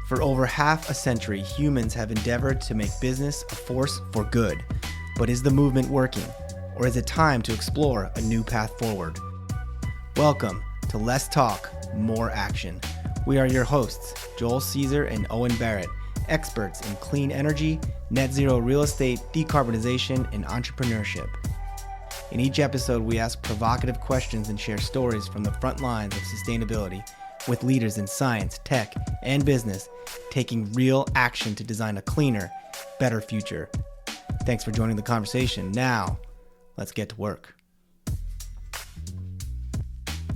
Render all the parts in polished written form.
For over half a century, humans have endeavored to make business a force for good. But is the movement working? Or is it time to explore a new path forward? Welcome to Less Talk, More Action. We are your hosts, Joel Caesar and Owen Barrett, experts in clean energy, net zero real estate, decarbonization, and entrepreneurship. In each episode, we ask provocative questions and share stories from the front lines of sustainability with leaders in science, tech, and business taking real action to design a cleaner, better future. Thanks for joining the conversation. Now, let's get to work.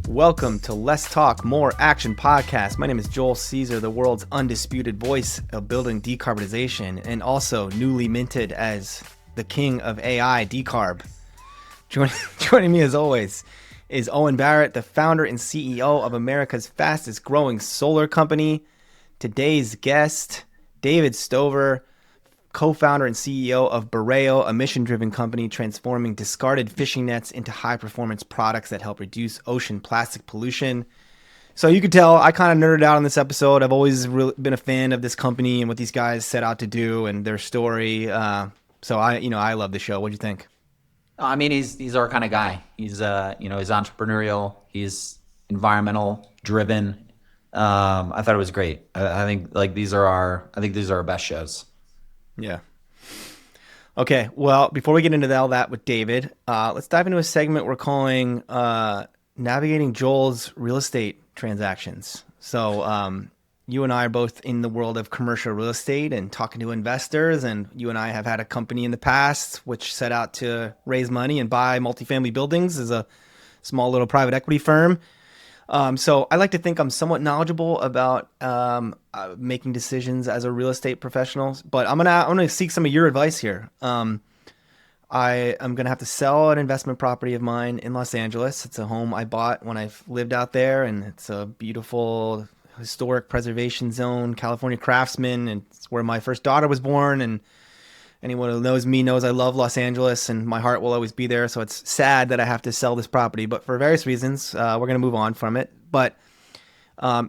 Welcome to Less Talk, More Action podcast. My name is Joel Caesar, the world's undisputed voice of building decarbonization, and also newly minted as the king of AI, Decarb. Joining me as always is Owen Barrett, the founder and CEO of America's fastest growing solar company. Today's guest, David Stover, co-founder and CEO of Bureo, a mission-driven company transforming discarded fishing nets into high-performance products that help reduce ocean plastic pollution. So you can tell I kind of nerded out on this episode. I've always really been a fan of this company and what these guys set out to do and their story. So I love the show. What do you think? I mean, he's our kind of guy. He's he's entrepreneurial. He's environmental driven. I thought it was great. I think these are our best shows. Yeah. Okay. Well, before we get into all that with David, let's dive into a segment we're calling Navigating Joel's Real Estate Transactions. So you and I are both in the world of commercial real estate and talking to investors. And you and I have had a company in the past which set out to raise money and buy multifamily buildings as a small little private equity firm. So I like to think I'm somewhat knowledgeable about making decisions as a real estate professional, but I'm gonna seek some of your advice here. I am gonna have to sell an investment property of mine in Los Angeles. It's a home I bought when I lived out there, and it's a beautiful historic preservation zone, California craftsman, and it's where my first daughter was born. And anyone who knows me knows I love Los Angeles, and my heart will always be there. So it's sad that I have to sell this property, but for various reasons, we're going to move on from it. But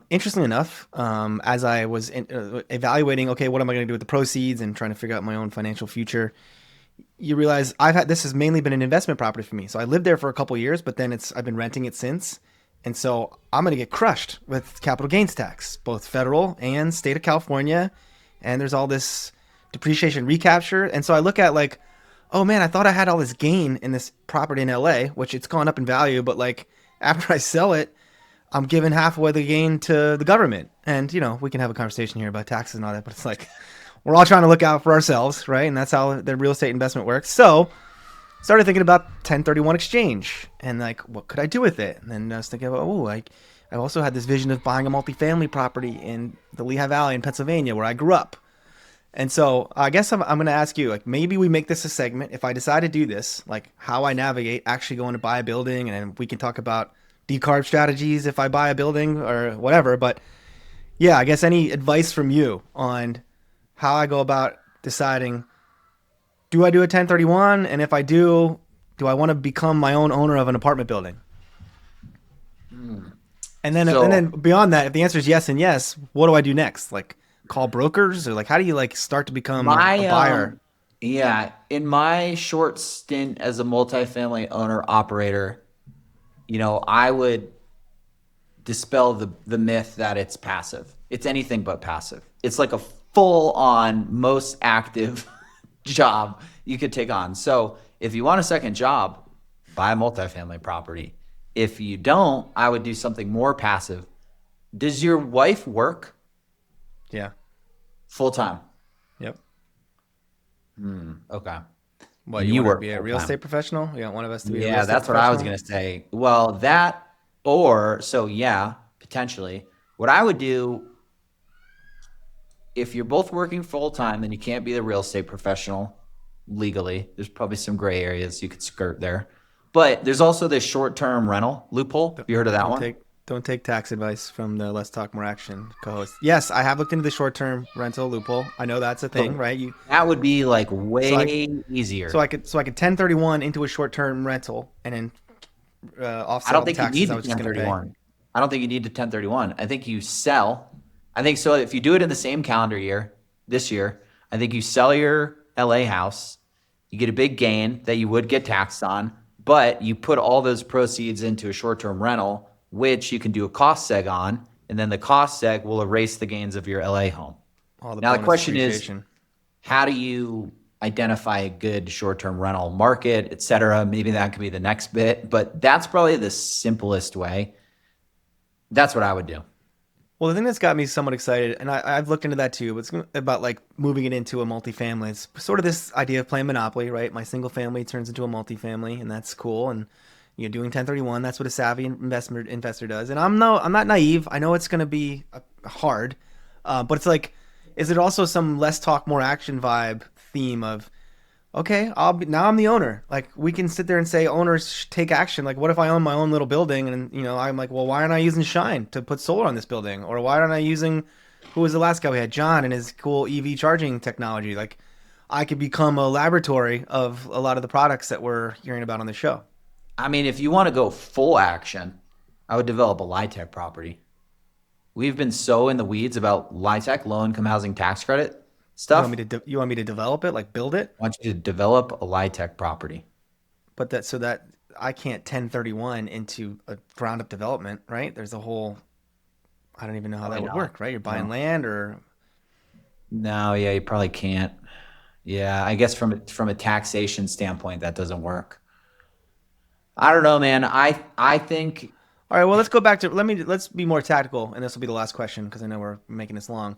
interestingly enough, as I was evaluating, okay, what am I going to do with the proceeds and trying to figure out my own financial future, you realize this has mainly been an investment property for me. So I lived there for a couple of years, but then I've been renting it since. And so I'm going to get crushed with capital gains tax, both federal and state of California. And there's all this depreciation recapture. And so I look at oh man, I thought I had all this gain in this property in LA, which it's gone up in value. But after I sell it, I'm giving half away the gain to the government. And, we can have a conversation here about taxes and all that, but it's we're all trying to look out for ourselves, right? And that's how the real estate investment works. So started thinking about 1031 exchange and what could I do with it? And then I was thinking about, I also had this vision of buying a multifamily property in the Lehigh Valley in Pennsylvania where I grew up. And so I guess I'm going to ask you, maybe we make this a segment. If I decide to do this, how I navigate actually going to buy a building, and we can talk about decarb strategies if I buy a building or whatever. But yeah, I guess any advice from you on how I go about deciding, do I do a 1031? And if I do I want to become my own owner of an apartment building? And then beyond that, if the answer is yes and yes, what do I do next? Call brokers, or how do you start to become a buyer? In my short stint as a multifamily owner operator, I would dispel the myth that it's passive. It's anything but passive. It's a full on, most active job you could take on. So if you want a second job, buy a multifamily property. If you don't, I would do something more passive. Does your wife work? Yeah. Full time? Yep. Okay. Well, you want to be a real estate professional? You want one of us to be a real estate that's what I was going to say. Well, potentially. What I would do, if you're both working full time, then you can't be the real estate professional legally. There's probably some gray areas you could skirt there. But there's also this short-term rental loophole. Have you heard of that one? Don't take tax advice from the Let's Talk More Action co-host. Yes, I have looked into the short-term rental loophole. I know that's a thing, right? That would be way easier. So I could 1031 into a short-term rental and then offset all the taxes I was just going to pay. I don't think you need to 1031. I think you sell I think so. If you do it in the same calendar year, this year, I think you sell your LA house, you get a big gain that you would get taxed on, but you put all those proceeds into a short-term rental, which you can do a cost seg on, and then the cost seg will erase the gains of your LA home. All the Now the bonus question is, depreciation. how do you identify a good short-term rental market, et cetera? Maybe that could be the next bit, but that's probably the simplest way. That's what I would do. Well, the thing that's got me somewhat excited, and I've looked into that too, it's about like moving it into a multifamily. It's sort of this idea of playing Monopoly, right? My single family turns into a multifamily, and that's cool. And you're doing 1031. That's what a savvy investor does. And I'm not naive. I know it's going to be hard, but it's like, is it also some less talk, more action vibe theme of okay, now I'm the owner. Like we can sit there and say owners take action. Like what if I own my own little building and I'm like, well, why aren't I using Shine to put solar on this building? Or why aren't I using who was the last guy we had? John and his cool EV charging technology. Like I could become a laboratory of a lot of the products that we're hearing about on the show. I mean, if you want to go full action, I would develop a LIHTC property. We've been so in the weeds about LIHTC, low income housing tax credit stuff. You want me to develop it, like build it? I want you to develop a LIHTC property. But that I can't 1031 into a ground up development, right? There's a whole I don't even know how that would work, right? You're buying land or No, yeah, you probably can't. Yeah, I guess from a taxation standpoint, that doesn't work. I don't know, man. I think all right, well, let's go back to let's be more tactical, and this will be the last question because I know we're making this long.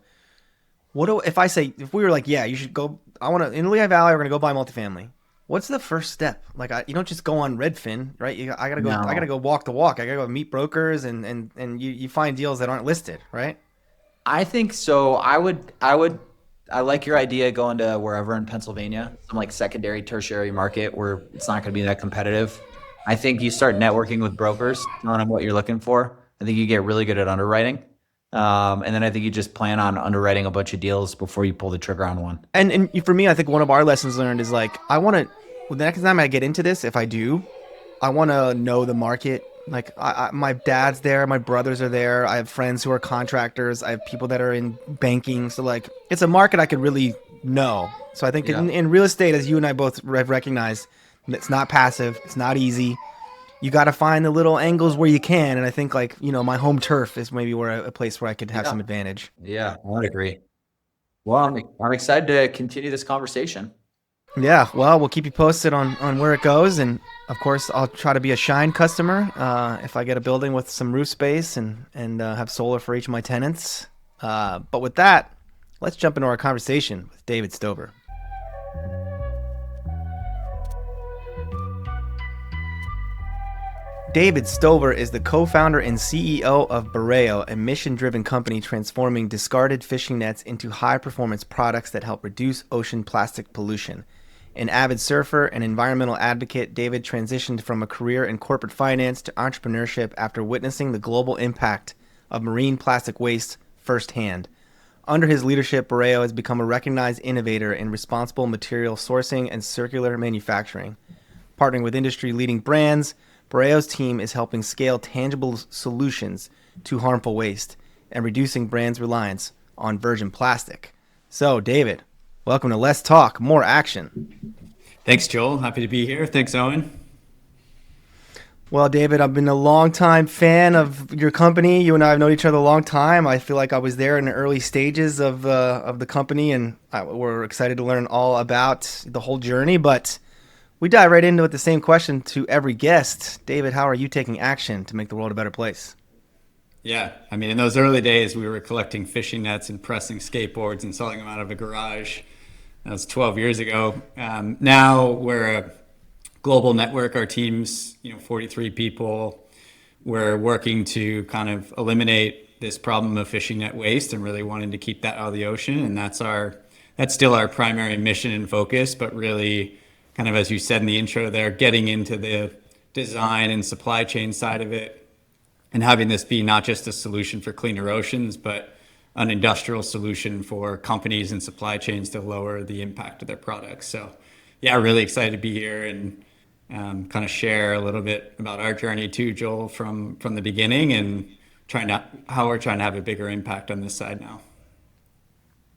If we were like, yeah, you should go. I want to in Lehigh Valley. We're gonna go buy multifamily. What's the first step? Like, you don't just go on Redfin, right? I gotta go. no. I gotta go walk the walk. I gotta go meet brokers, and you find deals that aren't listed, right? I think so. I like your idea going to wherever in Pennsylvania, some like secondary, tertiary market where it's not going to be that competitive. I think you start networking with brokers, telling them what you're looking for. I think you get really good at underwriting. And then I think you just plan on underwriting a bunch of deals before you pull the trigger on one. And for me, I think one of our lessons learned is like I want to. Well, the next time I get into this, if I do, I want to know the market. Like my dad's there, my brothers are there. I have friends who are contractors. I have people that are in banking. So like, it's a market I could really know. So I think Yeah. in real estate, as you and I both have recognized, it's not passive. It's not easy. You got to find the little angles where you can. And I think like my home turf is maybe where a place where I could have some advantage. Yeah, I would agree. Well, I'm excited to continue this conversation. Yeah, well, we'll keep you posted on where it goes, and of course, I'll try to be a Shine customer if I get a building with some roof space and have solar for each of my tenants. But with that, let's jump into our conversation with David Stover. David Stover is the co-founder and CEO of Bureo, a mission-driven company transforming discarded fishing nets into high-performance products that help reduce ocean plastic pollution. An avid surfer and environmental advocate, David transitioned from a career in corporate finance to entrepreneurship after witnessing the global impact of marine plastic waste firsthand. Under his leadership, Bureo has become a recognized innovator in responsible material sourcing and circular manufacturing. Partnering with industry-leading brands, Bureo's team is helping scale tangible solutions to harmful waste and reducing brands' reliance on virgin plastic. So, David, welcome to Less Talk, More Action. Thanks, Joel. Happy to be here. Thanks, Owen. Well, David, I've been a long-time fan of your company. You and I have known each other a long time. I feel like I was there in the early stages of the company, and we're excited to learn all about the whole journey. But we dive right into it, the same question to every guest. David, how are you taking action to make the world a better place? Yeah, I mean, in those early days, we were collecting fishing nets and pressing skateboards and selling them out of a garage. That was 12 years ago. Now we're a global network. Our team's 43 people. We're working to kind of eliminate this problem of fishing net waste and really wanting to keep that out of the ocean. And that's still our primary mission and focus, but really kind of, as you said in the intro there, getting into the design and supply chain side of it and having this be not just a solution for cleaner oceans, but an industrial solution for companies and supply chains to lower the impact of their products. So yeah, really excited to be here and kind of share a little bit about our journey too, Joel, from the beginning and how we're trying to have a bigger impact on this side now.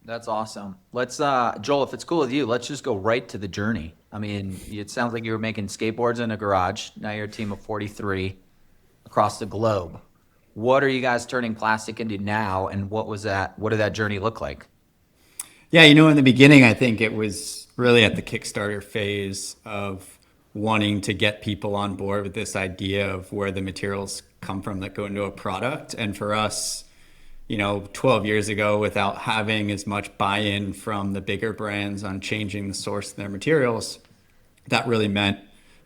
That's awesome. Let's, Joel, if it's cool with you, let's just go right to the journey. I mean, it sounds like you were making skateboards in a garage. Now you're a team of 43 across the globe. What are you guys turning plastic into now, and what did that journey look like? Yeah, in the beginning, I think it was really at the Kickstarter phase of wanting to get people on board with this idea of where the materials come from that go into a product. And for us, 12 years ago, without having as much buy-in from the bigger brands on changing the source of their materials, that really meant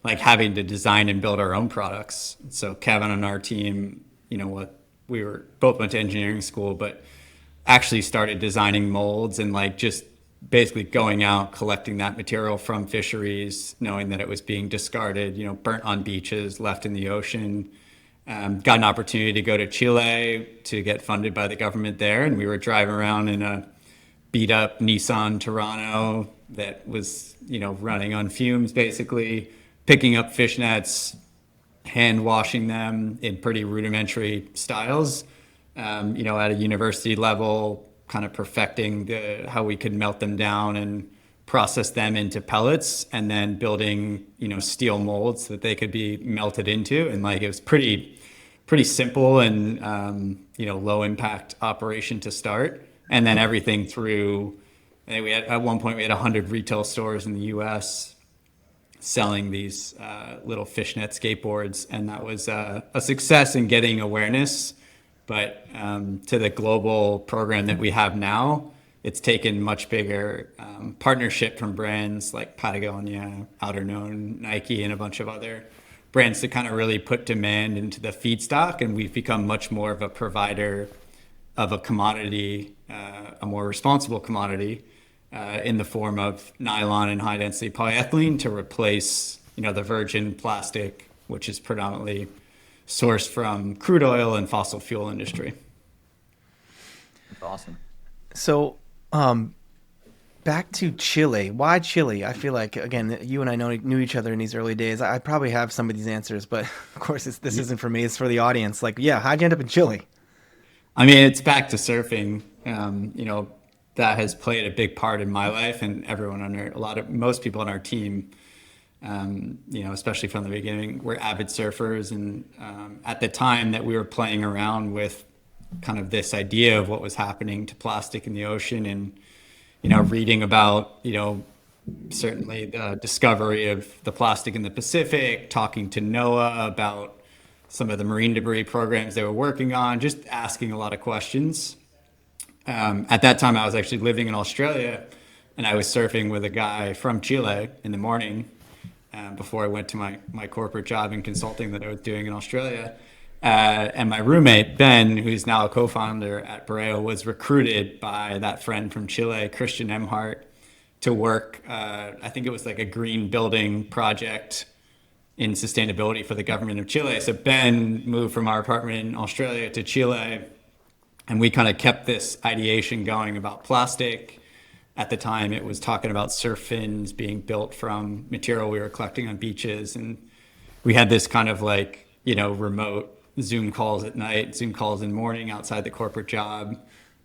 like having to design and build our own products. So Kevin and our team, we were both went to engineering school, but actually started designing molds and like just basically going out, collecting that material from fisheries, knowing that it was being discarded, burnt on beaches, left in the ocean. Got an opportunity to go to Chile to get funded by the government there. And we were driving around in a beat up Nissan Toronto that was, running on fumes, basically picking up fish nets, hand washing them in pretty rudimentary styles, at a university level, kind of perfecting how we could melt them down and process them into pellets, and then building, steel molds that they could be melted into. And like, it was pretty simple and, low impact operation to start. And then everything through, and at one point we had 100 retail stores in the US selling these little fishnet skateboards. And that was a success in getting awareness. But to the global program that we have now, it's taken much bigger partnership from brands like Patagonia, Outerknown, Nike, and a bunch of other brands to kind of really put demand into the feedstock. And we've become much more of a provider of a commodity, a more responsible commodity in the form of nylon and high density polyethylene to replace, the virgin plastic, which is predominantly sourced from crude oil and fossil fuel industry. That's awesome. So, back to Chile. Why Chile? I feel like, again, you and I knew each other in these early days. I probably have some of these answers, but of course, this isn't for me. It's for the audience. Like, yeah, how'd you end up in Chile? I mean, it's back to surfing. That has played a big part in my life, and most people on our team, especially from the beginning, were avid surfers. And at the time that we were playing around with kind of this idea of what was happening to plastic in the ocean, and reading about certainly the discovery of the plastic in the Pacific, talking to NOAA about some of the marine debris programs they were working on, just asking a lot of questions. At that time, I was actually living in Australia, and I was surfing with a guy from Chile in the morning before I went to my corporate job in consulting that I was doing in Australia. And my roommate, Ben, who's now a co-founder at Bureo, was recruited by that friend from Chile, Christian Emhart, to work, I think it was like a green building project in sustainability for the government of Chile. So Ben moved from our apartment in Australia to Chile, and we kind of kept this ideation going about plastic. At the time, it was talking about surf fins being built from material we were collecting on beaches. And we had this kind of like, remote Zoom calls at night, Zoom calls in the morning outside the corporate job.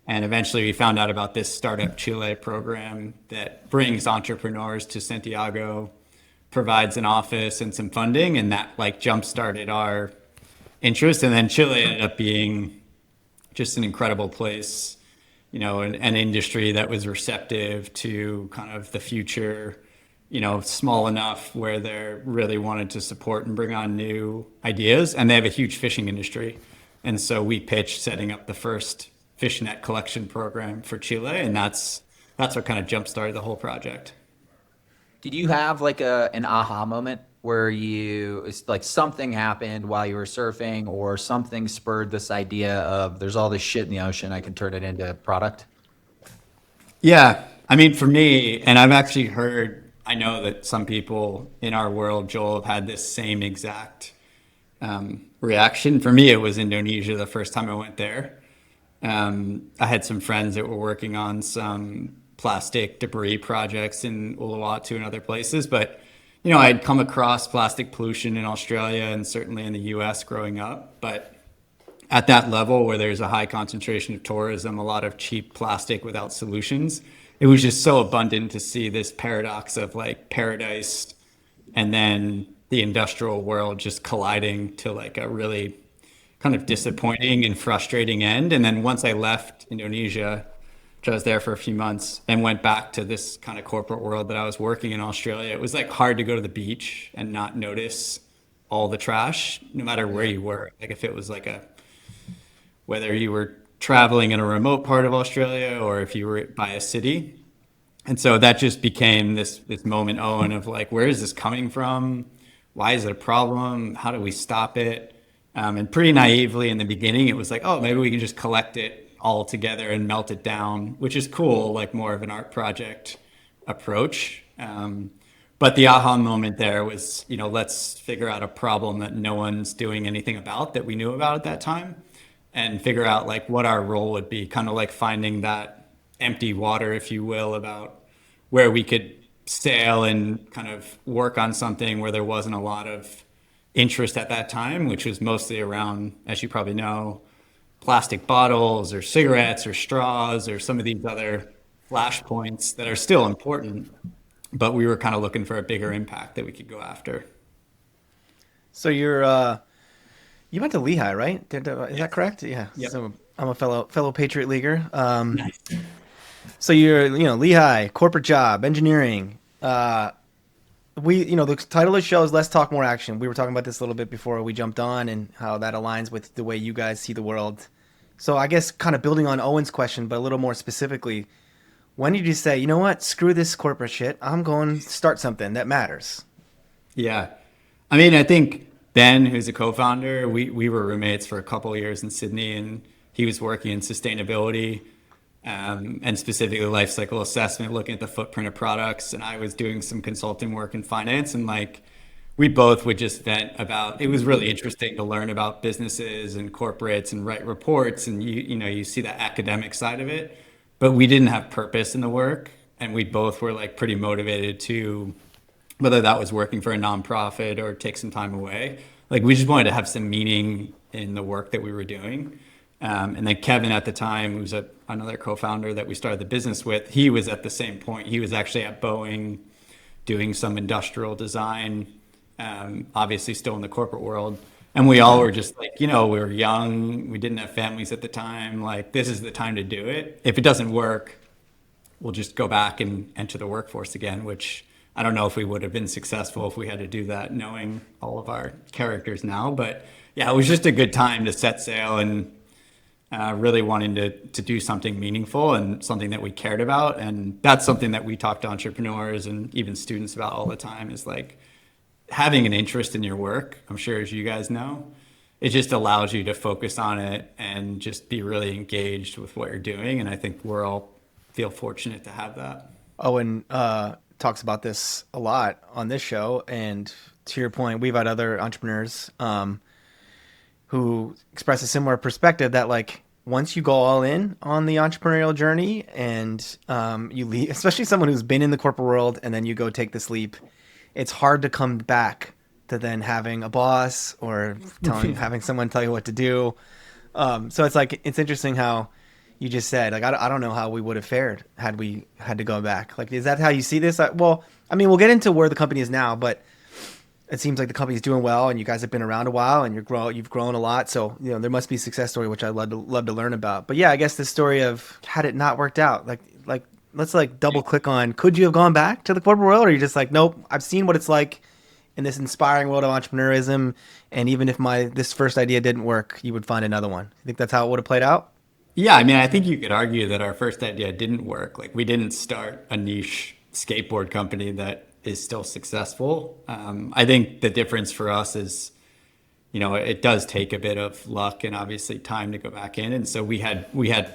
And eventually we found out about this Startup Chile program that brings entrepreneurs to Santiago, provides an office and some funding, and that like jump-started our interest. And then Chile ended up being just an incredible place, an industry that was receptive to kind of the future, small enough where they really wanted to support and bring on new ideas. And they have a huge fishing industry. And so we pitched setting up the first fishnet collection program for Chile. And that's what kind of jump-started the whole project. Did you have like an aha moment where it's like something happened while you were surfing, or something spurred this idea of there's all this shit in the ocean, I can turn it into a product? Yeah. I mean, for me, and I've actually I know that some people in our world, Joel, have had this same exact reaction. For me, it was Indonesia the first time I went there. I had some friends that were working on some plastic debris projects in Uluwatu and other places, but I'd come across plastic pollution in Australia and certainly in the US growing up, but at that level where there's a high concentration of tourism, a lot of cheap plastic without solutions, it was just so abundant to see this paradox of like paradise and then the industrial world just colliding to like a really kind of disappointing and frustrating end. And then once I left Indonesia, which I was there for a few months, and went back to this kind of corporate world that I was working in Australia, it was like hard to go to the beach and not notice all the trash, no matter where you were. Like if it was like whether you were traveling in a remote part of Australia or if you were by a city. And so that just became this moment, Owen, of like, where is this coming from? Why is it a problem? How do we stop it? And pretty naively in the beginning, it was like, oh, maybe we can just collect it all together and melt it down, which is cool, like more of an art project approach. But the aha moment there was, let's figure out a problem that no one's doing anything about that we knew about at that time, and figure out like what our role would be, kind of like finding that empty water, if you will, about where we could sail and kind of work on something where there wasn't a lot of interest at that time, which was mostly around, as you probably know, plastic bottles or cigarettes or straws or some of these other flashpoints that are still important, but we were kind of looking for a bigger impact that we could go after. So you went to Lehigh, right? Is that correct? Yeah. Yep. So I'm a fellow Patriot Leaguer. Nice. So you're, Lehigh, corporate job, engineering. The title of the show is Less Talk, More Action. We were talking about this a little bit before we jumped on and how that aligns with the way you guys see the world. So I guess kind of building on Owen's question, but a little more specifically, when did you say, you know what, screw this corporate shit, I'm going to start something that matters? Yeah. I mean, I think Ben, who's a co-founder, we were roommates for a couple of years in Sydney, and he was working in sustainability and specifically life cycle assessment, looking at the footprint of products. And I was doing some consulting work in finance, and like we both would just vent about, it was really interesting to learn about businesses and corporates and write reports. And you see the academic side of it, but we didn't have purpose in the work. And we both were like pretty motivated to, whether that was working for a nonprofit or take some time away, like we just wanted to have some meaning in the work that we were doing. And then Kevin at the time, who was another co-founder that we started the business with, he was at the same point. He was actually at Boeing doing some industrial design, obviously still in the corporate world. And we all were just like, we were young, we didn't have families at the time. Like, this is the time to do it. If it doesn't work, we'll just go back and enter the workforce again, which I don't know if we would have been successful if we had to do that, knowing all of our characters now. But yeah, it was just a good time to set sail and really wanting to do something meaningful and something that we cared about. And that's something that we talk to entrepreneurs and even students about all the time, is like having an interest in your work. I'm sure, as you guys know, it just allows you to focus on it and just be really engaged with what you're doing. And I think we're all feel fortunate to have that. Owen talks about this a lot on this show. And to your point, we've had other entrepreneurs who express a similar perspective that like once you go all in on the entrepreneurial journey and you leave, especially someone who's been in the corporate world and then you go take this leap, it's hard to come back to then having a boss or having someone tell you what to do. So it's like, it's interesting how you just said, like, I don't know how we would have fared had we had to go back. Like, is that how you see this? Well, I mean, we'll get into where the company is now, but it seems like the company's doing well, and you guys have been around a while, and you've grown a lot. So, there must be a success story, which I'd love to learn about. But yeah, I guess the story of had it not worked out, like let's like double click on, could you have gone back to the corporate world? Or are you just like, nope, I've seen what it's like in this inspiring world of entrepreneurism. And even if this first idea didn't work, you would find another one. You think that's how it would have played out? Yeah. I mean, I think you could argue that our first idea didn't work. Like, we didn't start a niche skateboard company that is still successful. I think the difference for us is, it does take a bit of luck and obviously time to go back in. And so we had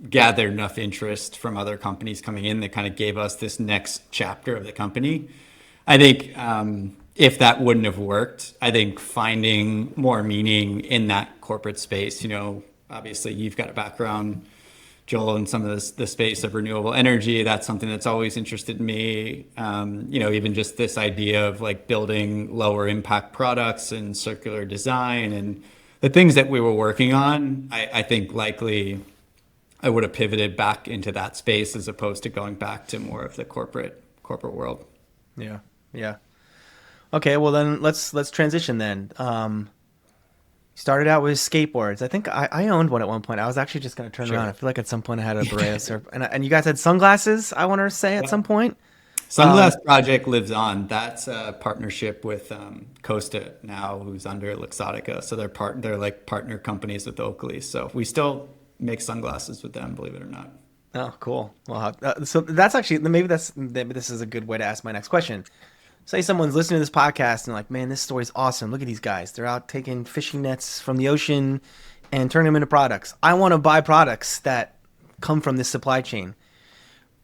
gathered enough interest from other companies coming in that kind of gave us this next chapter of the company. I think if that wouldn't have worked, I think finding more meaning in that corporate space, obviously you've got a background, Joel, in some of the space of renewable energy. That's something that's always interested me. Even just this idea of like building lower impact products and circular design and the things that we were working on, I think likely I would have pivoted back into that space as opposed to going back to more of the corporate world. Yeah. Yeah. Okay. Well, then let's transition then. Started out with skateboards. I think I owned one at one point. I was actually just going to turn Sure. around. I feel like at some point I had a Bureo surf, and you guys had sunglasses. I want to say at some point. Sunglass Project lives on. That's a partnership with Costa now, who's under Luxottica. So they're like partner companies with Oakley. So we still make sunglasses with them, believe it or not. Oh, cool. Well, so that's actually maybe this is a good way to ask my next question. Say someone's listening to this podcast and like, man, this story's awesome. Look at these guys. They're out taking fishing nets from the ocean and turning them into products. I want to buy products that come from this supply chain.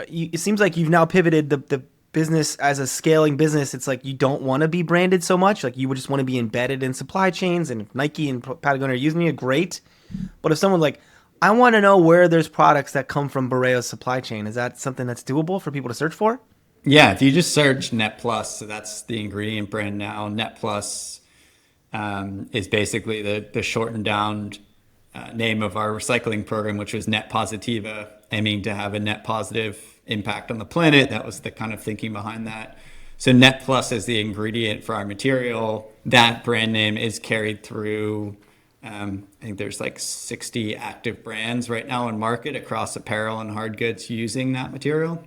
It seems like you've now pivoted the business as a scaling business. It's like you don't want to be branded so much. Like you would just want to be embedded in supply chains, and if Nike and Patagonia are using it, great. But if someone like, I want to know where there's products that come from Bureo's supply chain, is that something that's doable for people to search for? Yeah, if you just search NetPlus, so that's the ingredient brand now. NetPlus is basically the shortened down name of our recycling program, which was Net Positiva, aiming to have a net positive impact on the planet. That was the kind of thinking behind that. So NetPlus is the ingredient for our material. That brand name is carried through, I think there's like 60 active brands right now in market across apparel and hard goods using that material.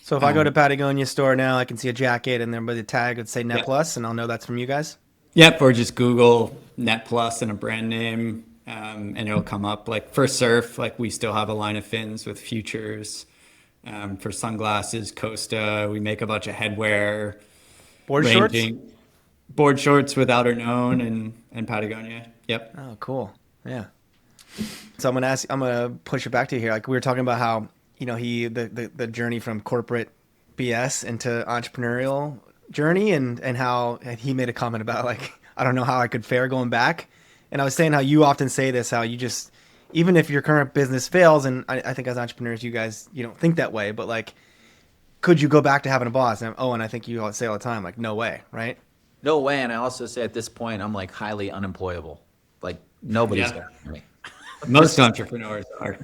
So if I go to Patagonia store now, I can see a jacket and then by the tag would say Net Yep. Plus, and I'll know that's from you guys. Yep, or just Google NetPlus and a brand name, and it'll come up. Like for surf, like we still have a line of fins with futures. For sunglasses, Costa, we make a bunch of headwear, Board shorts? board shorts with Outerknown and Patagonia. Yep. Oh, cool. Yeah. So I'm gonna push it back to you here. Like we were talking about how, the journey from corporate BS into entrepreneurial journey, and how he made a comment about like, I don't know how I could fare going back. And I was saying how you often say this, how you just, even if your current business fails, and I think as entrepreneurs, you guys, you don't think that way, but like, could you go back to having a boss? And Owen, I think you all say all the time, like, no way, right? No way. And I also say at this point, I'm like highly unemployable. Like nobody's Yeah. going to me. Most entrepreneurs are.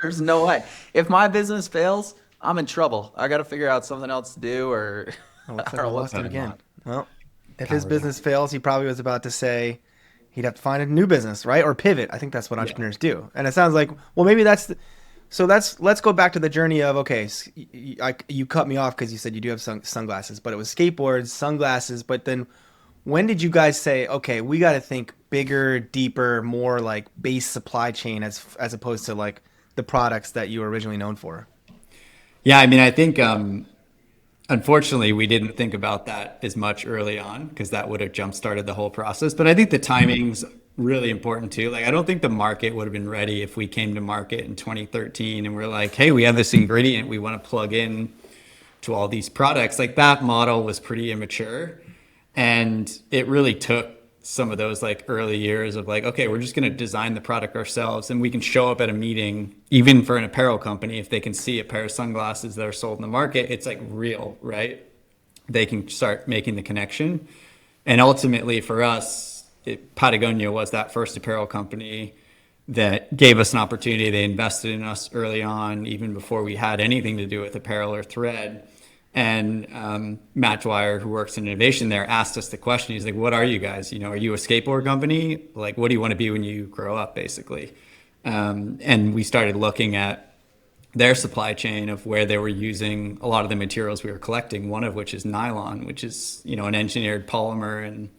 There's no way. If my business fails, I'm in trouble. I got to figure out something else to do, or Oh, what's I don't know what's lost him going again? on. Well, if his business fails, he probably was about to say he'd have to find a new business, right? Or pivot. I think that's what entrepreneurs do. And it sounds like, well, maybe let's go back to the journey of, okay, you cut me off because you said you do have sunglasses, but it was skateboards, sunglasses. But then when did you guys say, okay, we got to think bigger, deeper, more like base supply chain as opposed to like the products that you were originally known for? Yeah, I mean, I think unfortunately we didn't think about that as much early on because that would have jump-started the whole process. But I think the timing's really important too. Like, I don't think the market would have been ready if we came to market in 2013 and we're like, hey, we have this ingredient we want to plug in to all these products. Like, that model was pretty immature, and it really took some of those like early years of like, okay, we're just going to design the product ourselves, and we can show up at a meeting, even for an apparel company, if they can see a pair of sunglasses that are sold in the market, it's like real, right? They can start making the connection. And ultimately for us, Patagonia was that first apparel company that gave us an opportunity. They invested in us early on, even before we had anything to do with apparel or thread. And Matt Dwyer, who works in innovation there, asked us the question. He's like, what are you guys? Are you a skateboard company? Like, what do you want to be when you grow up, basically? And we started looking at their supply chain of where they were using a lot of the materials we were collecting, one of which is nylon, which is, an engineered polymer, and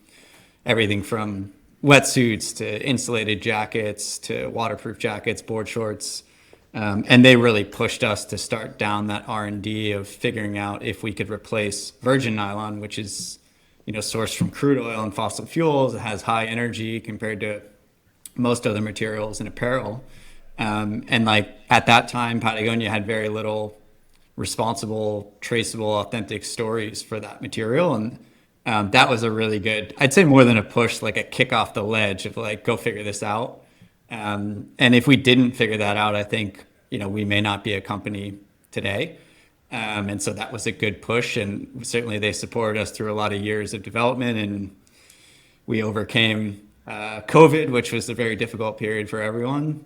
everything from wetsuits to insulated jackets to waterproof jackets, board shorts. And they really pushed us to start down that R&D of figuring out if we could replace virgin nylon, which is, sourced from crude oil and fossil fuels. It has high energy compared to most other materials in apparel. And like at that time, Patagonia had very little responsible, traceable, authentic stories for that material. And that was a really good, I'd say more than a push, like a kick off the ledge of like, go figure this out. And if we didn't figure that out, I think, we may not be a company today. And so that was a good push. And certainly they supported us through a lot of years of development. And we overcame COVID, which was a very difficult period for everyone.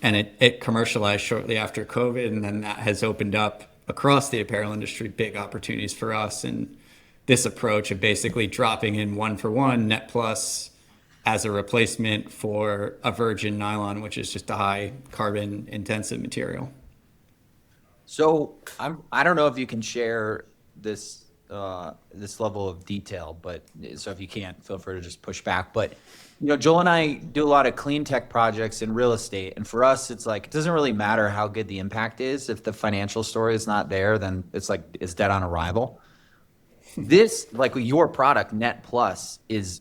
And it commercialized shortly after COVID. And then that has opened up across the apparel industry big opportunities for us. And this approach of basically dropping in one for one NetPlus as a replacement for a virgin nylon, which is just a high carbon intensive material. So I don't know if you can share this this level of detail, but so if you can't, feel free to just push back. But Joel and I do a lot of clean tech projects in real estate, and for us, it's like it doesn't really matter how good the impact is. If the financial story is not there, then it's dead on arrival. This, like your product, Net Plus, it's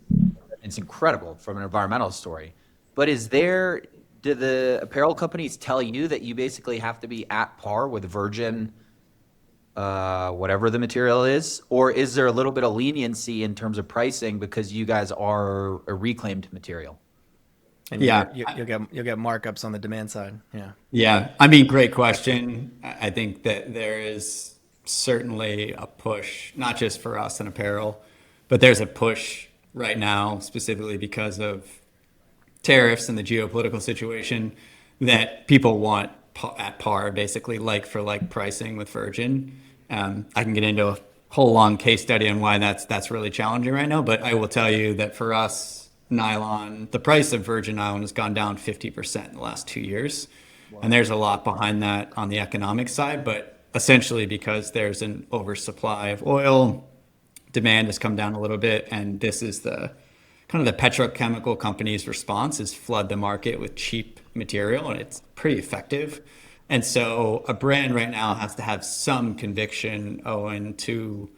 incredible from an environmental story. But do the apparel companies tell you that you basically have to be at par with virgin, whatever the material is? Or is there a little bit of leniency in terms of pricing because you guys are a reclaimed material? And Yeah. you'll get markups on the demand side. Yeah. Yeah. I mean, great question. I think that there is certainly a push, not just for us in apparel, but there's a push right now, specifically because of tariffs and the geopolitical situation, that people want at par, basically like for like pricing with virgin. I can get into a whole long case study on why that's really challenging right now, but I will tell you that for us, nylon, the price of virgin nylon has gone down 50% in the last 2 years. Wow. And there's a lot behind that on the economic side, but essentially because there's an oversupply of oil, demand has come down a little bit, and this is the kind of the petrochemical company's response is flood the market with cheap material, and it's pretty effective. And so a brand right now has to have some conviction, Owen, to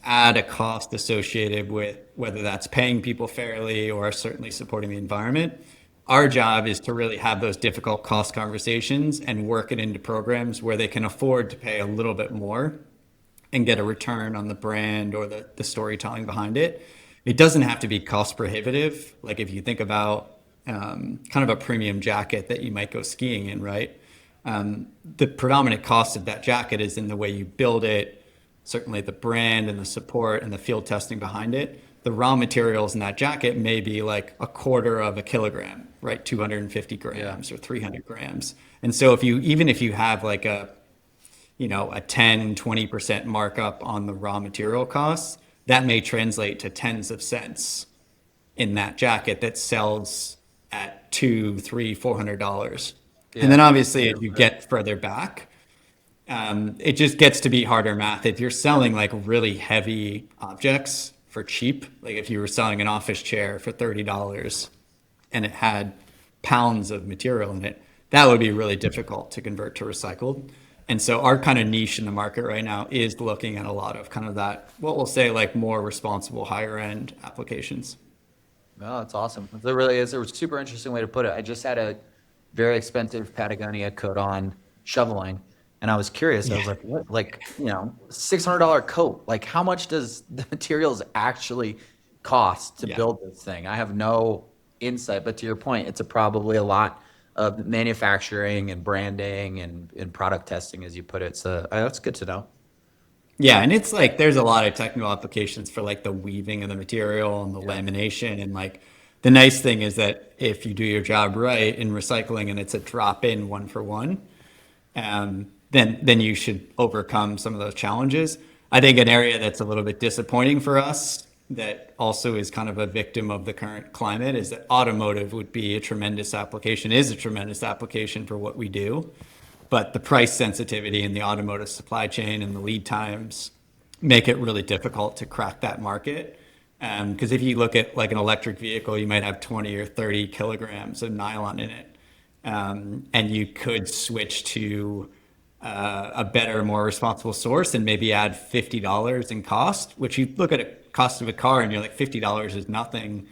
add a cost associated with whether that's paying people fairly or certainly supporting the environment. Our job is to really have those difficult cost conversations and work it into programs where they can afford to pay a little bit more and get a return on the brand or the storytelling behind it. It doesn't have to be cost prohibitive. Like if you think about kind of a premium jacket that you might go skiing in, right? The predominant cost of that jacket is in the way you build it, certainly the brand and the support and the field testing behind it. The raw materials in that jacket may be like a quarter of a kilogram, right? 250 grams or 300 grams. And so even if you have like a 10-20% markup on the raw material costs, that may translate to tens of cents in that jacket that sells at $200, $300, $400. Yeah. And then obviously as you get further back, it just gets to be harder math. If you're selling like really heavy objects for cheap, like if you were selling an office chair for $30 and it had pounds of material in it, that would be really difficult to convert to recycled. And so our kind of niche in the market right now is looking at a lot of kind of that, what we'll say like more responsible higher end applications. No, that's awesome. There really is. There was a super interesting way to put it. I just had a very expensive Patagonia coat on shoveling, and I was curious. I was like, what? Like, $600 coat. Like, how much does the materials actually cost to build this thing? I have no insight, but to your point, it's probably a lot of manufacturing and branding and product testing, as you put it. So that's good to know. Yeah, and it's like there's a lot of technical applications for like the weaving of the material and the lamination. And like the nice thing is that if you do your job right in recycling and it's a drop-in one for one, then you should overcome some of those challenges. I think an area that's a little bit disappointing for us that also is kind of a victim of the current climate is that automotive would be a tremendous application, is a tremendous application for what we do. But the price sensitivity in the automotive supply chain and the lead times make it really difficult to crack that market. Because if you look at like an electric vehicle, you might have 20 or 30 kilograms of nylon in it. And you could switch to a better, more responsible source and maybe add $50 in cost, which you look at a cost of a car and you're like $50 is nothing,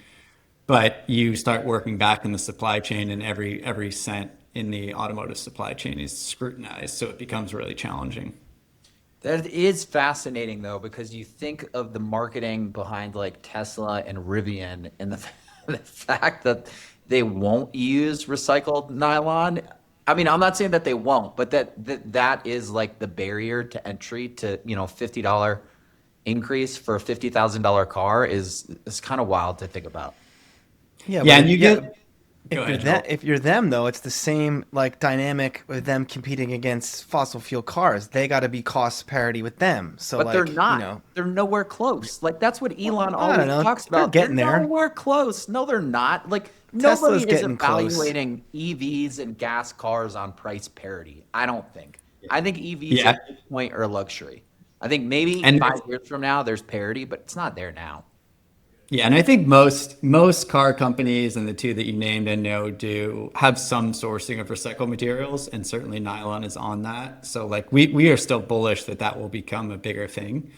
but you start working back in the supply chain and every cent in the automotive supply chain is scrutinized. So it becomes really challenging. That is fascinating though, because you think of the marketing behind like Tesla and Rivian and the fact that they won't use recycled nylon. I mean, I'm not saying that they won't, but that is like the barrier to entry to, $50 increase for a $50,000 car is kind of wild to think about. Yeah, Yeah, but and you get. Go if you're ahead, Joel. if you're them though, it's the same like dynamic with them competing against fossil fuel cars. They got to be cost parity with them. So But they're like, not. They're nowhere close. Like that's what Elon I don't always know. talks They're about. They're getting there. nowhere close. No, they're not. Like Tesla's nobody is getting close. evaluating EVs and gas cars on price parity. I don't think. I think EVs Yeah, at this point are luxury. I think maybe and 5 years from now there's parity, but it's not there now. yeah, and I think most car companies and the two that you named I know do have some sourcing of recycled materials, and certainly nylon is on that. So like we are still bullish that that will become a bigger thing.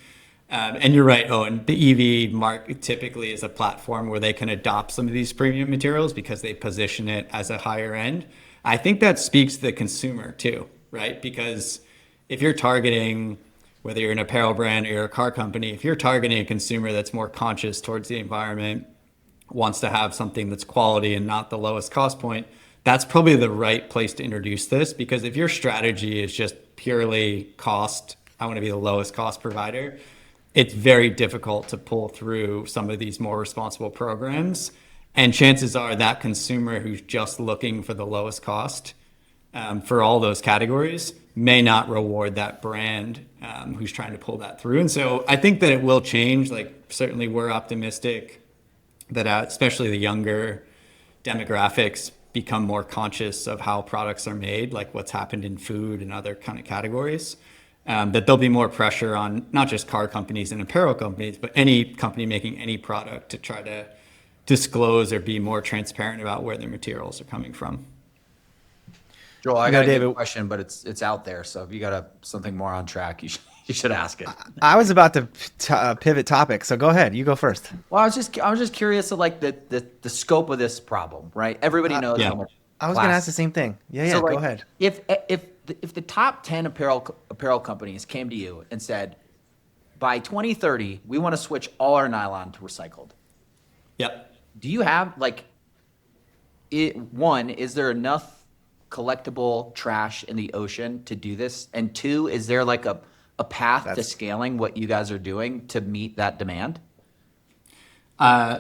And you're right, Owen. The EV market typically is a platform where they can adopt some of these premium materials because they position it as a higher end. I think that speaks to the consumer too, right? Because if you're targeting, whether you're an apparel brand or you're a car company, if you're targeting a consumer that's more conscious towards the environment, wants to have something that's quality and not the lowest cost point, that's probably the right place to introduce this. Because if your strategy is just purely cost, I want to be the lowest cost provider, it's very difficult to pull through some of these more responsible programs. And chances are that consumer who's just looking for the lowest cost for all those categories may not reward that brand who's trying to pull that through. And so I think that it will change. Like certainly we're optimistic that especially the younger demographics become more conscious of how products are made, like what's happened in food and other kind of categories. That there'll be more pressure on not just car companies and apparel companies, but any company making any product to try to disclose or be more transparent about where their materials are coming from. Joel, I got a David, good question, but it's out there. So if you got something more on track, you should ask it. I was about to pivot topic, so go ahead. You go first. Well, I was just curious of like the scope of this problem, right? Everybody knows Yeah. how much. I was going to ask the same thing. Yeah, So, go like, ahead. If the top 10 apparel companies came to you and said, by 2030, we want to switch all our nylon to recycled. Yep. Do you have like one, is there enough collectible trash in the ocean to do this? And two, is there like a path to scaling what you guys are doing to meet that demand?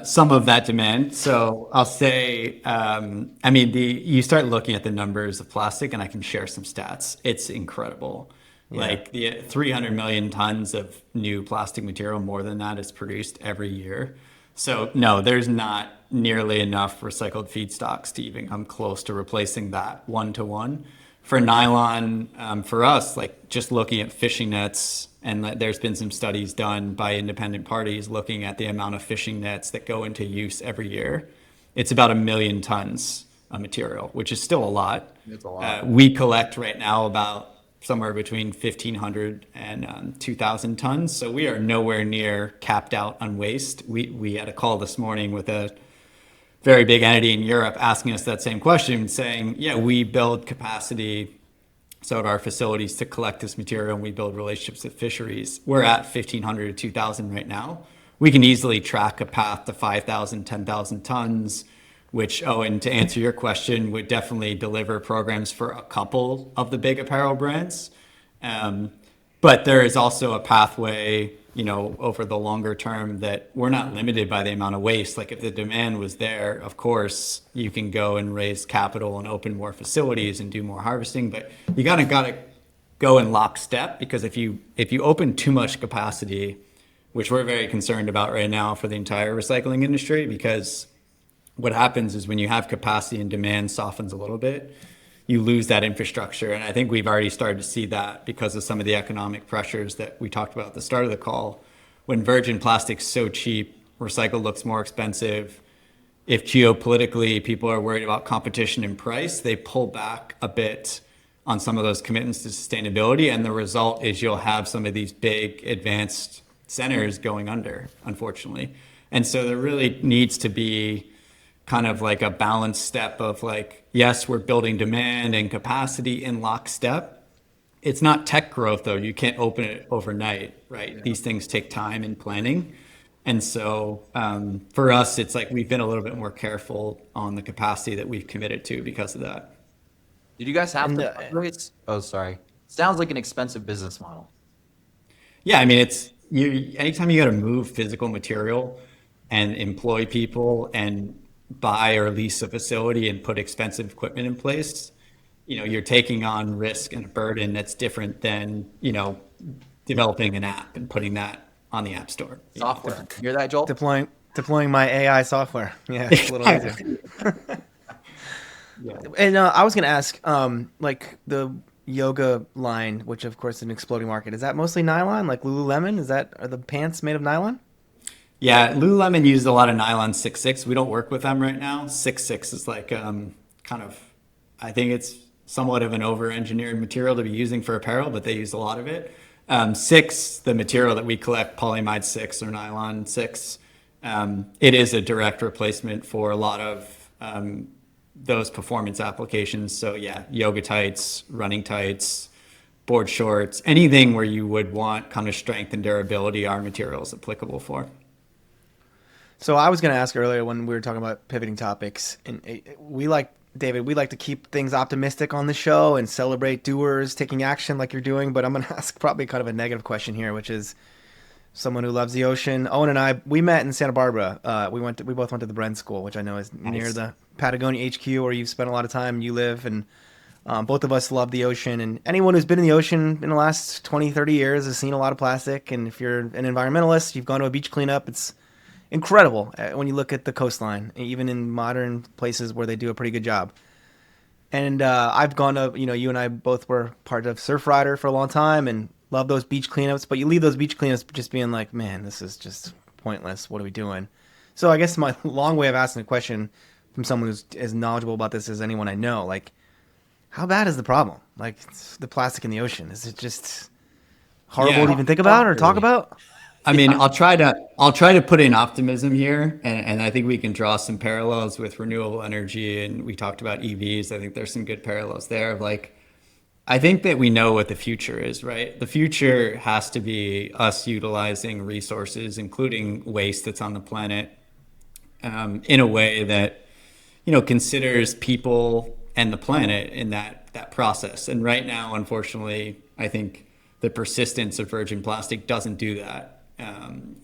Some of that demand. So I'll say, I mean, you start looking at the numbers of plastic, and I can share some stats. It's incredible. Yeah. Like the 300 million tons of new plastic material, more than that is produced every year. So no, there's not nearly enough recycled feedstocks to even come close to replacing that one-to-one. For nylon, for us, like just looking at fishing nets, and there's been some studies done by independent parties looking at the amount of fishing nets that go into use every year. It's about 1 million tons of material, which is still a lot. It's a lot. We collect right now about somewhere between 1,500 and 2,000 tons. So we are nowhere near capped out on waste. We had a call this morning with a very big entity in Europe asking us that same question, saying, yeah, we build capacity so at our facilities to collect this material, and we build relationships with fisheries. We're at 1,500 to 2,000 right now. We can easily track a path to 5,000, 10,000 tons, which, Owen, to answer your question, would definitely deliver programs for a couple of the big apparel brands. But there is also a pathway, over the longer term that we're not limited by the amount of waste. Like if the demand was there, of course, you can go and raise capital and open more facilities and do more harvesting. But you gotta go in lockstep, because if you open too much capacity, which we're very concerned about right now for the entire recycling industry, because what happens is when you have capacity and demand softens a little bit, you lose that infrastructure. And I think we've already started to see that because of some of the economic pressures that we talked about at the start of the call. When virgin plastic's so cheap, recycled looks more expensive. If geopolitically people are worried about competition and price, they pull back a bit on some of those commitments to sustainability. And the result is you'll have some of these big advanced centers going under, unfortunately. And so there really needs to be kind of like a balanced step of like, yes, we're building demand and capacity in lockstep. It's not tech growth though. You can't open it overnight, right? Yeah. These things take time and planning. And so for us, it's like we've been a little bit more careful on the capacity that we've committed to because of that. Did you guys have to upgrades? Oh, sorry. Sounds like an expensive business model. Yeah, I mean, anytime you got to move physical material and employ people and buy or lease a facility and put expensive equipment in place, you're taking on risk and a burden that's different than, developing an app and putting that on the app store. Software. You hear that, Joel? Deploying my AI software. Yeah, it's a little easier. Yeah. And I was going to ask, like the yoga line, which of course is an exploding market, is that mostly nylon? Like Lululemon, are the pants made of nylon? Yeah, Lululemon uses a lot of nylon 6.6. We don't work with them right now. 6.6 is like kind of, I think it's somewhat of an over-engineered material to be using for apparel, but they use a lot of it. 6, the material that we collect, polyamide 6 or nylon 6, it is a direct replacement for a lot of those performance applications. So yeah, yoga tights, running tights, board shorts, anything where you would want kind of strength and durability, our material is applicable for. So I was going to ask earlier when we were talking about pivoting topics, and we like to keep things optimistic on the show and celebrate doers taking action like you're doing. But I'm going to ask probably kind of a negative question here, which is someone who loves the ocean. Owen and I, we met in Santa Barbara. We both went to the Bren School, which I know is near the Patagonia HQ, where you've spent a lot of time. You live, and both of us love the ocean. And anyone who's been in the ocean in the last 20, 30 years has seen a lot of plastic. And if you're an environmentalist, you've gone to a beach cleanup. It's incredible when you look at the coastline, even in modern places where they do a pretty good job. And I've gone to, you and I both were part of Surf Rider for a long time and love those beach cleanups, but you leave those beach cleanups just being like, man, this is just pointless. What are we doing? So I guess my long way of asking a question from someone who's as knowledgeable about this as anyone I know, like, how bad is the problem? Like, the plastic in the ocean, is it just horrible to even think about or talk about? I mean, I'll try to put in optimism here, and I think we can draw some parallels with renewable energy, and we talked about EVs. I think there's some good parallels there. Like, I think that we know what the future is, right? The future has to be us utilizing resources, including waste that's on the planet, in a way that, considers people and the planet in that process. And right now, unfortunately, I think the persistence of virgin plastic doesn't do that.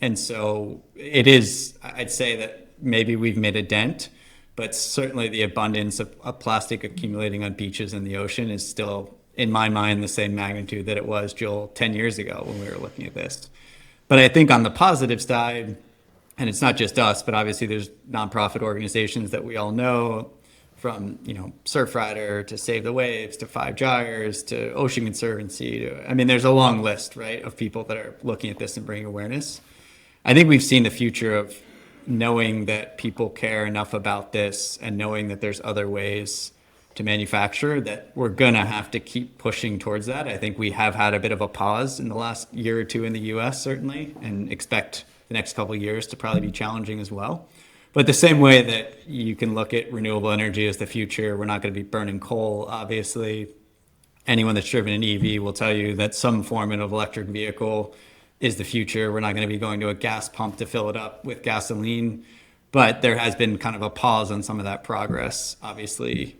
And so it is, I'd say that maybe we've made a dent, but certainly the abundance of plastic accumulating on beaches and the ocean is still, in my mind, the same magnitude that it was, Joel, 10 years ago when we were looking at this. But I think on the positive side, and it's not just us, but obviously there's nonprofit organizations that we all know, from Surfrider to Save the Waves to Five Gyres to Ocean Conservancy. There's a long list, right, of people that are looking at this and bringing awareness. I think we've seen the future of knowing that people care enough about this and knowing that there's other ways to manufacture that we're going to have to keep pushing towards that. I think we have had a bit of a pause in the last year or two in the US, certainly, and expect the next couple of years to probably be challenging as well. But the same way that you can look at renewable energy as the future, we're not going to be burning coal, obviously. Anyone that's driven an EV will tell you that some form of electric vehicle is the future. We're not going to be going to a gas pump to fill it up with gasoline. But there has been kind of a pause on some of that progress, obviously,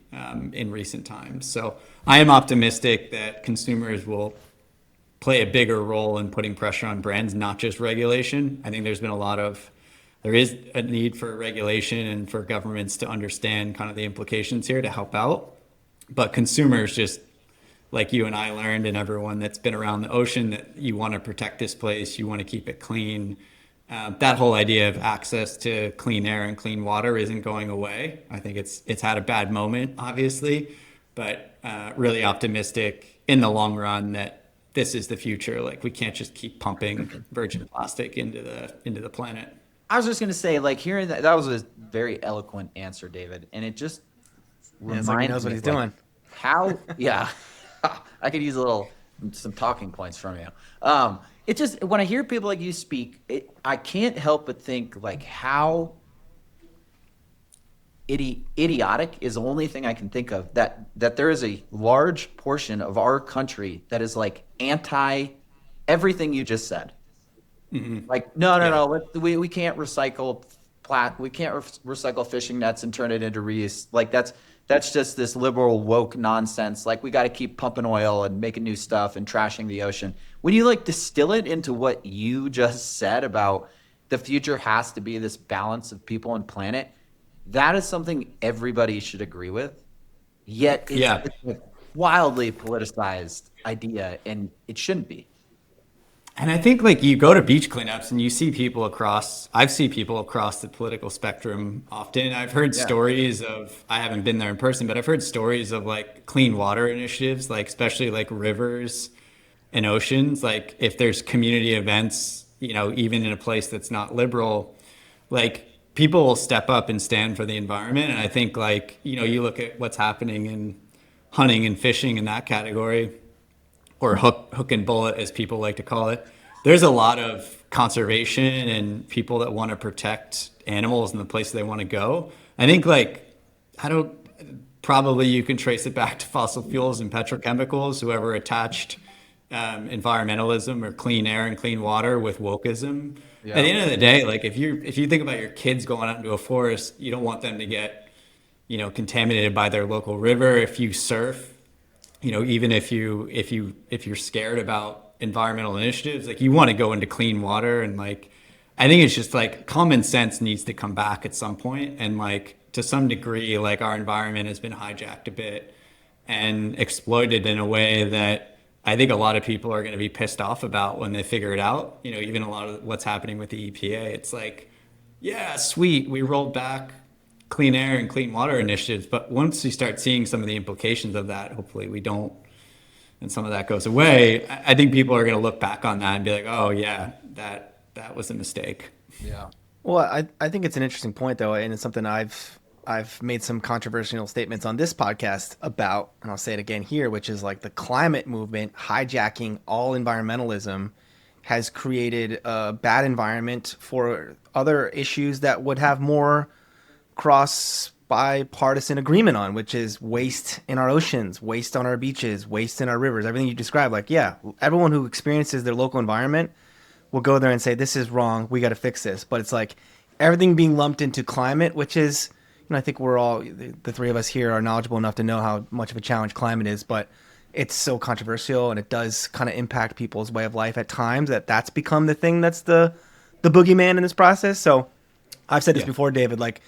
in recent times. So I am optimistic that consumers will play a bigger role in putting pressure on brands, not just regulation. I think there is a need for regulation and for governments to understand kind of the implications here to help out. But consumers, just like you and I learned, and everyone that's been around the ocean, that you want to protect this place, you want to keep it clean. That whole idea of access to clean air and clean water isn't going away. I think it's had a bad moment, obviously, but really optimistic in the long run that this is the future. Like, we can't just keep pumping virgin plastic into the planet. I was just going to say, like, hearing that was a very eloquent answer, David. And it just reminds like he knows what he's doing. How, yeah, I could use some talking points from you. It just, when I hear people like you speak, I can't help but think, like, how idiotic is the only thing I can think of, that there is a large portion of our country that is, like, anti everything you just said. Mm-hmm. Like, no, we can't recycle recycle fishing nets and turn it into reuse. Like, that's just this liberal woke nonsense. Like, we got to keep pumping oil and making new stuff and trashing the ocean. When you, like, distill it into what you just said about the future has to be this balance of people and planet, that is something everybody should agree with. Yet Yeah. it's a wildly politicized idea, and it shouldn't be. And I think like you go to beach cleanups and you see people I've seen people across the political spectrum often. I've heard Yeah. stories I haven't been there in person, but I've heard stories of like clean water initiatives, like especially like rivers and oceans. Like if there's community events, even in a place that's not liberal, like people will step up and stand for the environment. And I think like, you look at what's happening in hunting and fishing in that category, or hook and bullet, as people like to call it. There's a lot of conservation and people that want to protect animals in the places they want to go. I think probably you can trace it back to fossil fuels and petrochemicals, whoever attached environmentalism or clean air and clean water with wokeism. Yeah. At the end of the day, like if you think about your kids going out into a forest, you don't want them to get, contaminated by their local river. If you surf, even if you're scared about environmental initiatives, like you want to go into clean water. And like, I think it's just like common sense needs to come back at some point. And like, to some degree, like our environment has been hijacked a bit and exploited in a way that I think a lot of people are going to be pissed off about when they figure it out. Even a lot of what's happening with the EPA, it's like, yeah, sweet, we rolled back clean air and clean water initiatives, but once you start seeing some of the implications of that, hopefully we don't, and some of that goes away, I think people are going to look back on that and be like, oh yeah, that was a mistake. Yeah. Well, I think it's an interesting point though, and it's something I've made some controversial statements on this podcast about, and I'll say it again here, which is like the climate movement hijacking all environmentalism has created a bad environment for other issues that would have more cross bipartisan agreement on, which is waste in our oceans, waste on our beaches, waste in our rivers, everything you described. Like, yeah, everyone who experiences their local environment will go there and say, this is wrong, we got to fix this. But it's like everything being lumped into climate, which is, I think we're all, the three of us here are knowledgeable enough to know how much of a challenge climate is, but it's so controversial and it does kind of impact people's way of life at times that's become the thing that's the boogeyman in this process. So I've said this before, David, like,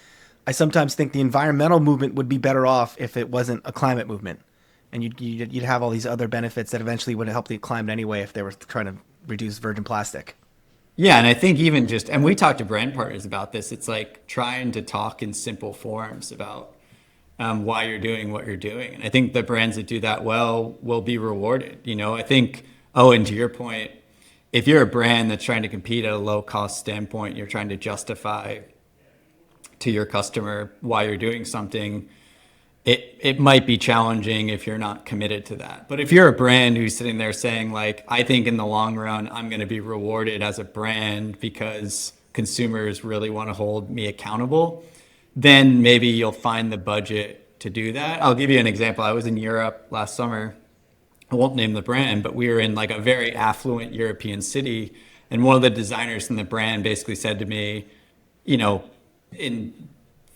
I sometimes think the environmental movement would be better off if it wasn't a climate movement, and you'd have all these other benefits that eventually would help the climate anyway if they were trying to reduce virgin plastic. Yeah, and I think even just, and we talked to brand partners about this, it's like trying to talk in simple forms about why you're doing what you're doing. And I think the brands that do that well will be rewarded. I think, Owen, to your point, if you're a brand that's trying to compete at a low cost standpoint, you're trying to justify to your customer why you're doing something, it might be challenging if you're not committed to that. But if you're a brand who's sitting there saying like, I think in the long run, I'm going to be rewarded as a brand because consumers really want to hold me accountable, then maybe you'll find the budget to do that. I'll give you an example. I was in Europe last summer. I won't name the brand, but we were in like a very affluent European city. And one of the designers in the brand basically said to me, in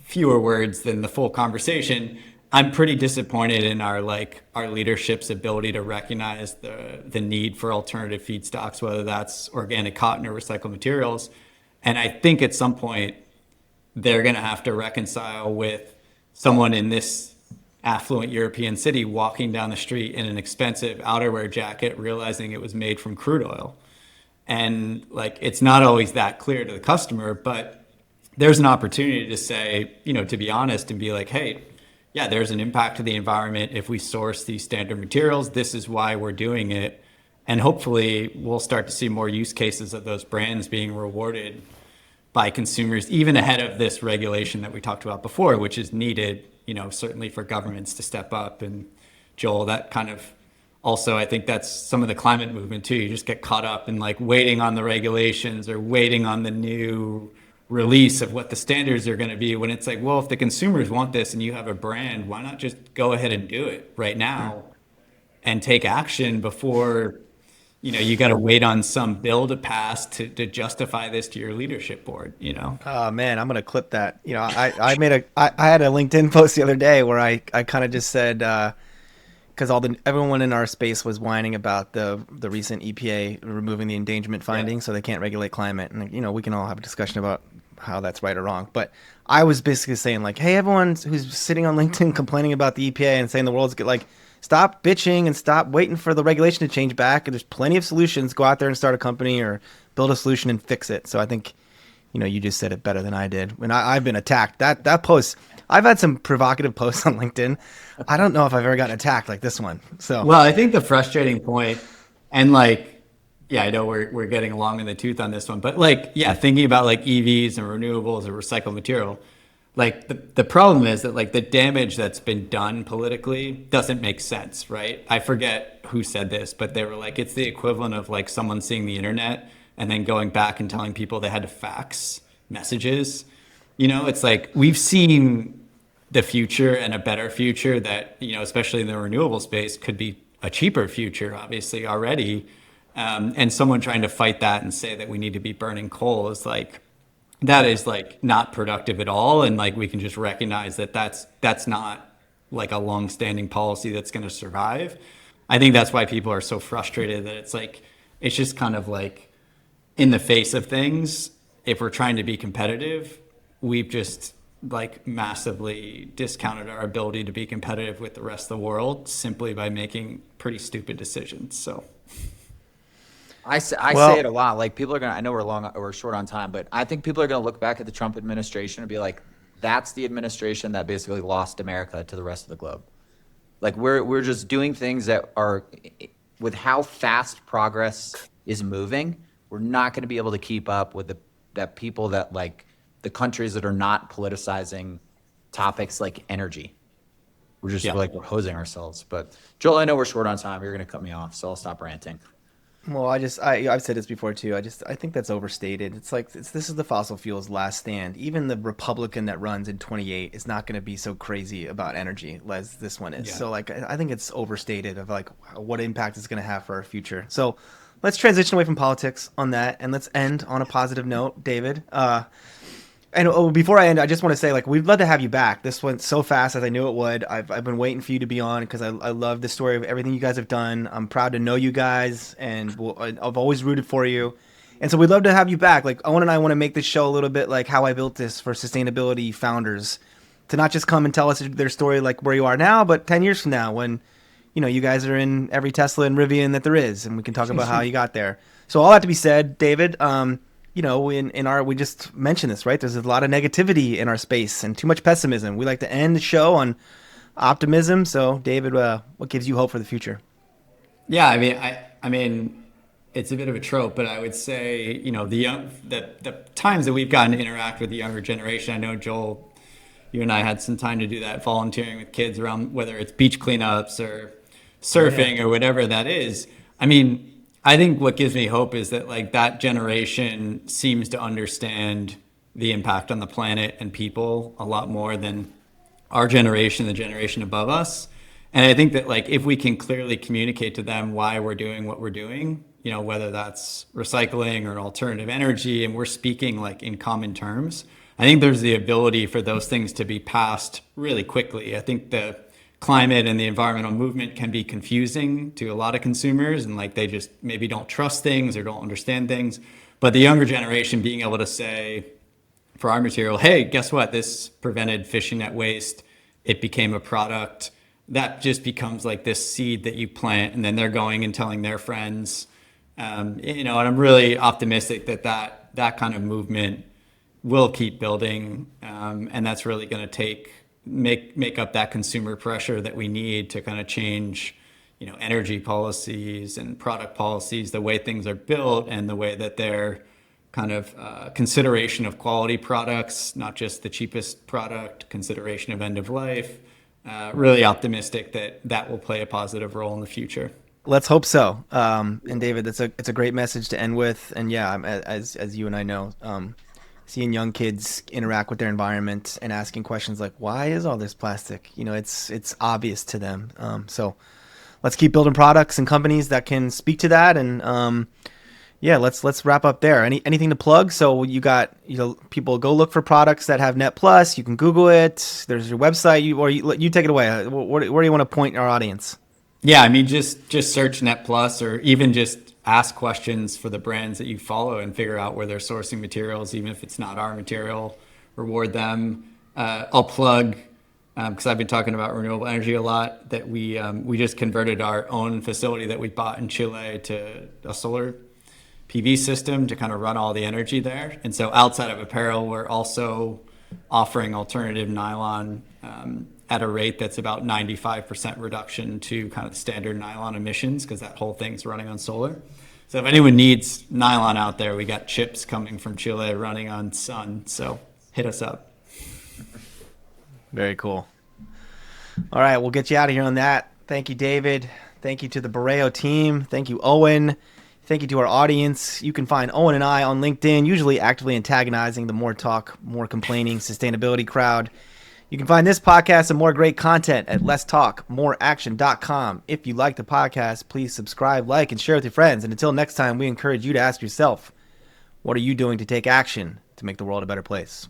fewer words than the full conversation, I'm pretty disappointed in our leadership's ability to recognize the need for alternative feedstocks, whether that's organic cotton or recycled materials. And I think at some point they're going to have to reconcile with someone in this affluent European city walking down the street in an expensive outerwear jacket, realizing it was made from crude oil. And like, it's not always that clear to the customer, but there's an opportunity to say, to be honest and be like, hey, yeah, there's an impact to the environment if we source these standard materials. This is why we're doing it. And hopefully we'll start to see more use cases of those brands being rewarded by consumers, even ahead of this regulation that we talked about before, which is needed, certainly for governments to step up. And Joel, that kind of also, I think that's some of the climate movement too. You just get caught up in like waiting on the regulations or waiting on the new release of what the standards are going to be, when it's like, well, if the consumers want this and you have a brand, why not just go ahead and do it right now and take action before you got to wait on some bill to pass to justify this to your leadership board. Oh man, I'm gonna clip that. I had a LinkedIn post the other day where I kind of just said, because everyone in our space was whining about the recent EPA removing the endangerment findings, so they can't regulate climate. And we can all have a discussion about how that's right or wrong, but I was basically saying like, hey, everyone who's sitting on LinkedIn complaining about the EPA and saying the world's like, stop bitching and stop waiting for the regulation to change back. And there's plenty of solutions. Go out there and start a company or build a solution and fix it. So I think, you just said it better than I did. When I've been attacked, that post, I've had some provocative posts on LinkedIn. I don't know if I've ever gotten attacked like this one. So, well, I think the frustrating point, and like, yeah, I know we're getting along in the tooth on this one, but like, yeah, thinking about like EVs and renewables or recycled material, like the problem is that like the damage that's been done politically doesn't make sense, right? I forget who said this, but they were like, it's the equivalent of like someone seeing the internet and then going back and telling people they had to fax messages. It's like we've seen the future and a better future that, especially in the renewable space, could be a cheaper future, obviously, already. And someone trying to fight that and say that we need to be burning coal is like, that is like not productive at all. And like, we can just recognize that that's not like a long-standing policy that's going to survive. I think that's why people are so frustrated that it's like, it's just kind of like in the face of things. If we're trying to be competitive, we've just like massively discounted our ability to be competitive with the rest of the world simply by making pretty stupid decisions. So I say it a lot. Like people are gonna. I know we're short on time, but I think people are gonna look back at the Trump administration and be like, "That's the administration that basically lost America to the rest of the globe." Like we're just doing things that are, with how fast progress is moving, we're not going to be able to keep up with that people that like the countries that are not politicizing topics like energy. We're we're hosing ourselves. But Joel, I know we're short on time. You're going to cut me off, so I'll stop ranting. Well, I've said this before too. I think that's overstated. It's like this is the fossil fuels' last stand. Even the Republican that runs in 28 is not going to be so crazy about energy as this one is. Yeah. So like I think it's overstated of like what impact it's going to have for our future. So let's transition away from politics on that, and let's end on a positive note, David. And before I end, I just want to say, like, we'd love to have you back. This went so fast as I knew it would. I've been waiting for you to be on because I love the story of everything you guys have done. I'm proud to know you guys, and I've always rooted for you. And so we'd love to have you back. Like, Owen and I want to make this show a little bit like how I built this for sustainability founders, to not just come and tell us their story like where you are now, but 10 years from now when, you guys are in every Tesla and Rivian that there is, and we can talk about how you got there. So all that to be said, David, we just mentioned this, right? There's a lot of negativity in our space and too much pessimism. We like to end the show on optimism. So, David, what gives you hope for the future? Yeah, I mean, it's a bit of a trope, but I would say, the times that we've gotten to interact with the younger generation. I know, Joel, you and I had some time to do that, volunteering with kids around whether it's beach cleanups or surfing or whatever that is. I mean, I think what gives me hope is that like that generation seems to understand the impact on the planet and people a lot more than our generation, the generation above us. And I think that like if we can clearly communicate to them why we're doing what we're doing, whether that's recycling or alternative energy, and we're speaking like in common terms, I think there's the ability for those things to be passed really quickly. I think the climate and the environmental movement can be confusing to a lot of consumers, and like they just maybe don't trust things or don't understand things. But the younger generation being able to say for our material, hey, guess what? This prevented fishing net waste. It became a product. That just becomes like this seed that you plant, and then they're going and telling their friends. And I'm really optimistic that kind of movement will keep building, and that's really going to make up that consumer pressure that we need to kind of change, energy policies and product policies, the way things are built and the way that they're kind of consideration of quality products, not just the cheapest product, consideration of end of life. Really optimistic that will play a positive role in the future. Let's hope so. And David, it's a great message to end with. And yeah, as you and I know, seeing young kids interact with their environment and asking questions like, why is all this plastic? It's obvious to them. So let's keep building products and companies that can speak to that. And let's wrap up there. Anything to plug? So you got, people go look for products that have NetPlus. You can Google it. There's your website. You take it away. Where do you want to point our audience? Yeah, I mean, just search NetPlus, or even just ask questions for the brands that you follow and figure out where they're sourcing materials, even if it's not our material. Reward them. I'll plug, because I've been talking about renewable energy a lot, that we just converted our own facility that we bought in Chile to a solar PV system to kind of run all the energy there. And so outside of apparel, we're also offering alternative nylon at a rate that's about 95% reduction to kind of standard nylon emissions, because that whole thing's running on solar. So if anyone needs nylon out there, we got chips coming from Chile running on sun. So hit us up. Very cool. All right, we'll get you out of here on that. Thank you, David. Thank you to the Bureo team. Thank you, Owen. Thank you to our audience. You can find Owen and I on LinkedIn, usually actively antagonizing the more talk, more complaining sustainability crowd. You can find this podcast and more great content at lesstalkmoreaction.com. If you like the podcast, please subscribe, like, and share with your friends. And until next time, we encourage you to ask yourself, what are you doing to take action to make the world a better place?